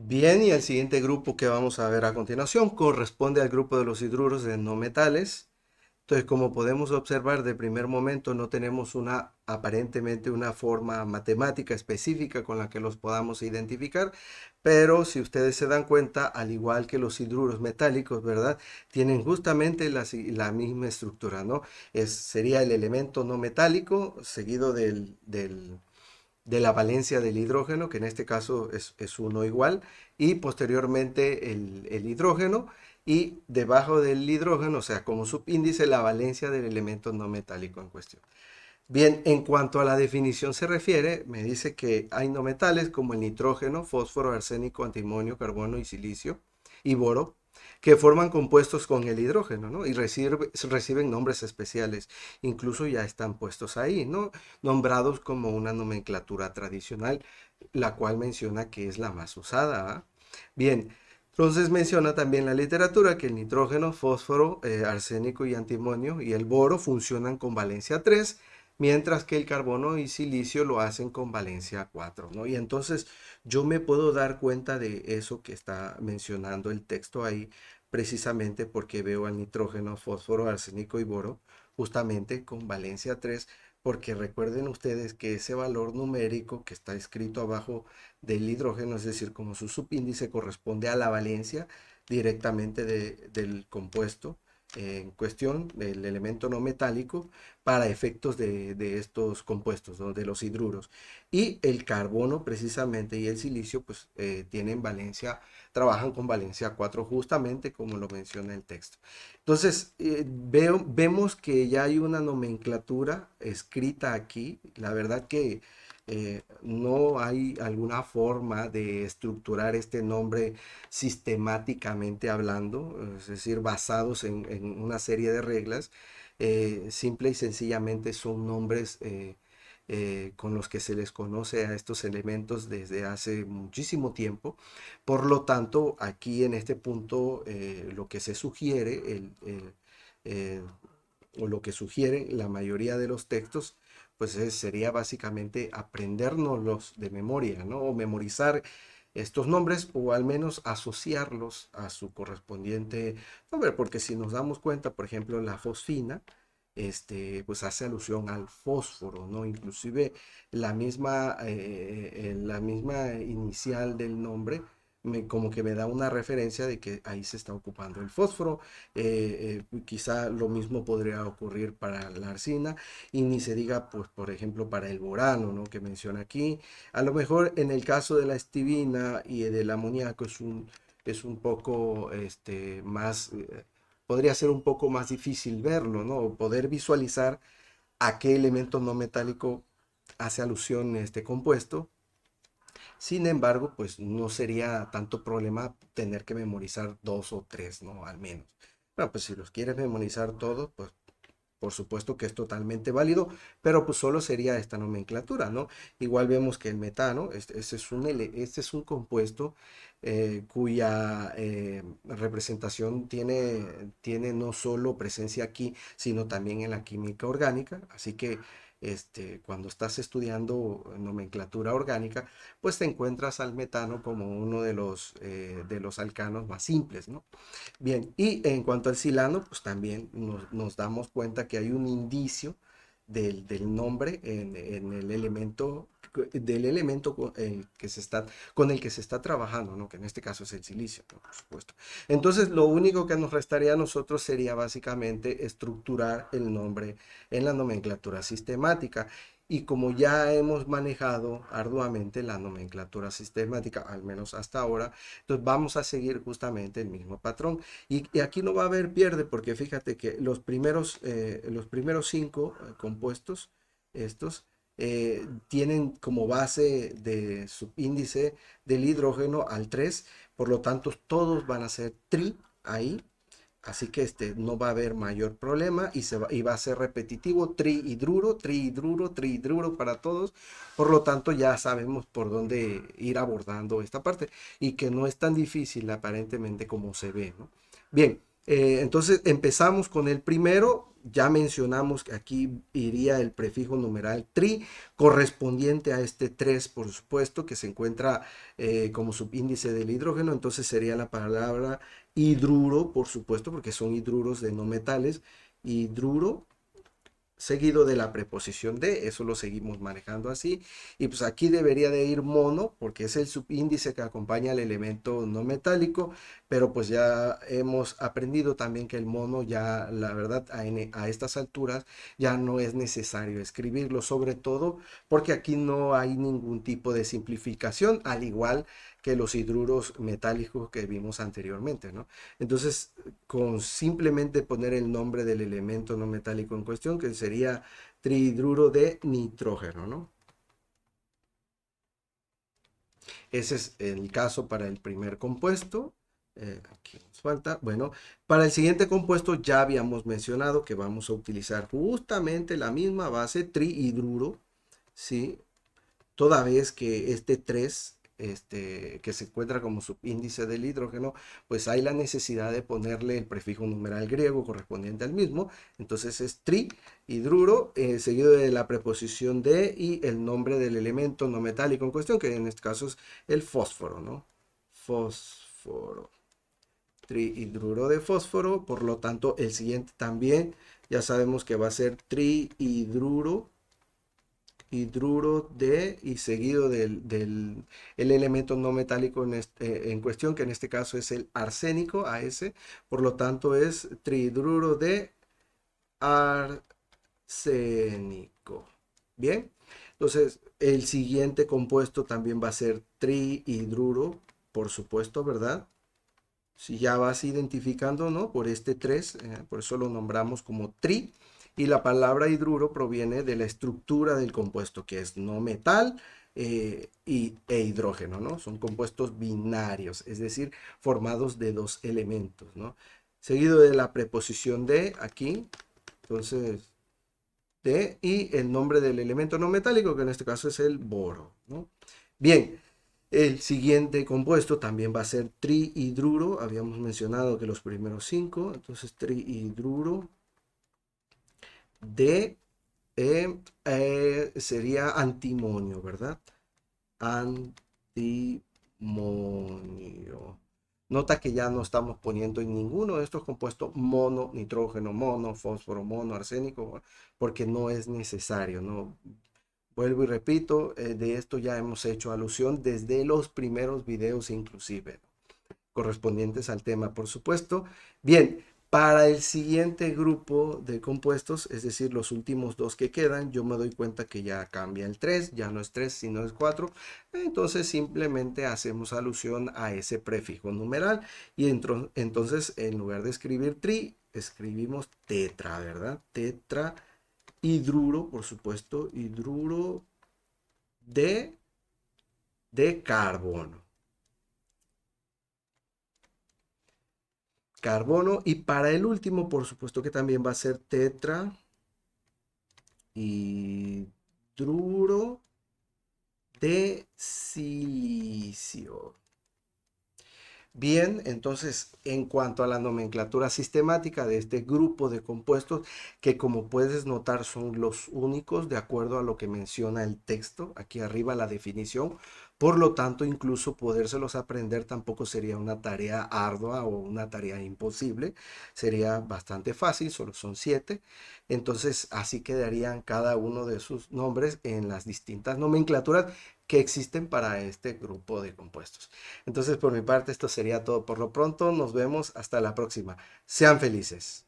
Bien, y el siguiente grupo que vamos a ver a continuación corresponde al grupo de los hidruros de no metales. Entonces, como podemos observar de primer momento, no tenemos aparentemente una forma matemática específica con la que los podamos identificar, pero si ustedes se dan cuenta, al igual que los hidruros metálicos, ¿verdad? Tienen justamente la misma estructura, ¿no? Sería el elemento no metálico seguido de la valencia del hidrógeno, que en este caso es uno igual, y posteriormente el hidrógeno, y debajo del hidrógeno, o sea, como subíndice, la valencia del elemento no metálico en cuestión. Bien, en cuanto a la definición se refiere, me dice que hay no metales como el nitrógeno, fósforo, arsénico, antimonio, carbono y silicio y boro, que forman compuestos con el hidrógeno, ¿no? Y reciben nombres especiales, incluso ya están puestos ahí, ¿no? Nombrados como una nomenclatura tradicional, la cual menciona que es la más usada, ¿ah? Bien, entonces menciona también la literatura que el nitrógeno, fósforo, arsénico y antimonio y el boro funcionan con valencia 3, mientras que el carbono y silicio lo hacen con valencia 4, ¿no? Y entonces yo me puedo dar cuenta de eso que está mencionando el texto ahí, precisamente porque veo al nitrógeno, fósforo, arsénico y boro justamente con valencia 3, porque recuerden ustedes que ese valor numérico que está escrito abajo del hidrógeno, es decir, como su subíndice corresponde a la valencia directamente del compuesto en cuestión, del elemento no metálico, para efectos de estos compuestos, ¿no? De los hidruros. Y el carbono precisamente y el silicio pues tienen valencia, trabajan con valencia 4 justamente como lo menciona el texto. Entonces, vemos que ya hay una nomenclatura escrita aquí. La verdad que no hay alguna forma de estructurar este nombre sistemáticamente hablando, es decir, basados en una serie de reglas. Simple y sencillamente son nombres con los que se les conoce a estos elementos desde hace muchísimo tiempo. Por lo tanto, aquí en este punto lo que se sugiere, eh, o lo que sugieren la mayoría de los textos, pues sería básicamente aprendérnoslos de memoria, ¿no? O memorizar estos nombres o al menos asociarlos a su correspondiente nombre, porque si nos damos cuenta, por ejemplo, la fosfina, pues hace alusión al fósforo, ¿no? Inclusive la misma inicial del nombre como que me da una referencia de que ahí se está ocupando el fósforo. Quizá lo mismo podría ocurrir para la arcina y ni se diga, pues, por ejemplo, para el borano, ¿no? Que menciona aquí. A lo mejor en el caso de la estivina y del amoníaco es un poco más, podría ser un poco más difícil verlo, ¿no? O poder visualizar a qué elemento no metálico hace alusión este compuesto. Sin embargo, pues no sería tanto problema tener que memorizar dos o tres, ¿no? Al menos. Bueno, pues si los quieres memorizar todos, pues por supuesto que es totalmente válido, pero pues solo sería esta nomenclatura, ¿no? Igual vemos que el metano, este es un compuesto cuya representación tiene no solo presencia aquí, sino también en la química orgánica, así que cuando estás estudiando nomenclatura orgánica, pues te encuentras al metano como uno de los alcanos más simples, ¿no? Bien, y en cuanto al silano, pues también nos damos cuenta que hay un indicio del nombre en el elemento, del elemento con el que se está trabajando, ¿no? Que en este caso es el silicio, ¿no? Por supuesto. Entonces, lo único que nos restaría a nosotros sería básicamente estructurar el nombre en la nomenclatura sistemática. Y como ya hemos manejado arduamente la nomenclatura sistemática, al menos hasta ahora, entonces vamos a seguir justamente el mismo patrón. Y aquí no va a haber pierde porque fíjate que los primeros cinco compuestos, estos, tienen como base de subíndice del hidrógeno al 3, por lo tanto todos van a ser tri ahí. Así que no va a haber mayor problema y va a ser repetitivo, trihidruro, trihidruro, trihidruro para todos. Por lo tanto, ya sabemos por dónde ir abordando esta parte y que no es tan difícil aparentemente como se ve, ¿no? Bien, entonces empezamos con el primero. ya mencionamos que aquí iría el prefijo numeral tri, correspondiente a este 3, por supuesto, que se encuentra como subíndice del hidrógeno. Entonces sería la palabra hidruro, por supuesto, porque son hidruros de no metales. Hidruro seguido de la preposición de, eso lo seguimos manejando así. Y pues aquí debería de ir mono, porque es el subíndice que acompaña al elemento no metálico, pero pues ya hemos aprendido también que el mono ya, la verdad, a estas alturas ya no es necesario escribirlo, sobre todo porque aquí no hay ningún tipo de simplificación, al igual que los hidruros metálicos que vimos anteriormente, ¿no? Entonces, con simplemente poner el nombre del elemento no metálico en cuestión, que sería trihidruro de nitrógeno, ¿no? Ese es el caso para el primer compuesto. Aquí nos falta. Bueno, para el siguiente compuesto ya habíamos mencionado que vamos a utilizar justamente la misma base trihidruro, ¿sí? Toda vez que este 3 que se encuentra como subíndice del hidrógeno, pues hay la necesidad de ponerle el prefijo numeral griego correspondiente al mismo. Entonces es tri, hidruro, seguido de la preposición de y el nombre del elemento no metálico en cuestión, que en este caso es el fósforo, ¿no? Fósforo. Trihidruro de fósforo, por lo tanto el siguiente también ya sabemos que va a ser trihidruro hidruro de y seguido del el elemento no metálico en cuestión, que en este caso es el arsénico, AS, por lo tanto es trihidruro de arsénico. Bien, entonces el siguiente compuesto también va a ser trihidruro, por supuesto, ¿verdad? Si ya vas identificando, ¿no? Por este 3, por eso lo nombramos como tri. Y la palabra hidruro proviene de la estructura del compuesto, que es no metal e hidrógeno, ¿no? Son compuestos binarios, es decir, formados de dos elementos, ¿no? Seguido de la preposición de aquí, entonces, de y el nombre del elemento no metálico, que en este caso es el boro, ¿no? Bien, el siguiente compuesto también va a ser trihidruro. Habíamos mencionado que los primeros 5, entonces trihidruro de sería antimonio, ¿verdad? Antimonio. Nota que ya no estamos poniendo en ninguno de estos compuestos mono, nitrógeno, mono, fósforo, mono, arsénico, porque no es necesario, ¿no? Vuelvo y repito, de esto ya hemos hecho alusión desde los primeros videos inclusive, correspondientes al tema, por supuesto. Bien, para el siguiente grupo de compuestos, es decir, los últimos dos que quedan, yo me doy cuenta que ya cambia el 3, ya no es 3, sino es 4. Entonces simplemente hacemos alusión a ese prefijo numeral y entonces en lugar de escribir tri, escribimos tetra, ¿verdad? Tetra hidruro, por supuesto, hidruro de, de carbono. Carbono. Y para el último, por supuesto que también va a ser tetrahidruro de silicio. Bien, entonces en cuanto a la nomenclatura sistemática de este grupo de compuestos, que como puedes notar son los únicos de acuerdo a lo que menciona el texto, aquí arriba la definición, por lo tanto incluso podérselos aprender tampoco sería una tarea ardua o una tarea imposible, sería bastante fácil, solo son 7, entonces así quedarían cada uno de sus nombres en las distintas nomenclaturas que existen para este grupo de compuestos. Entonces, por mi parte, esto sería todo por lo pronto. Nos vemos hasta la próxima. Sean felices.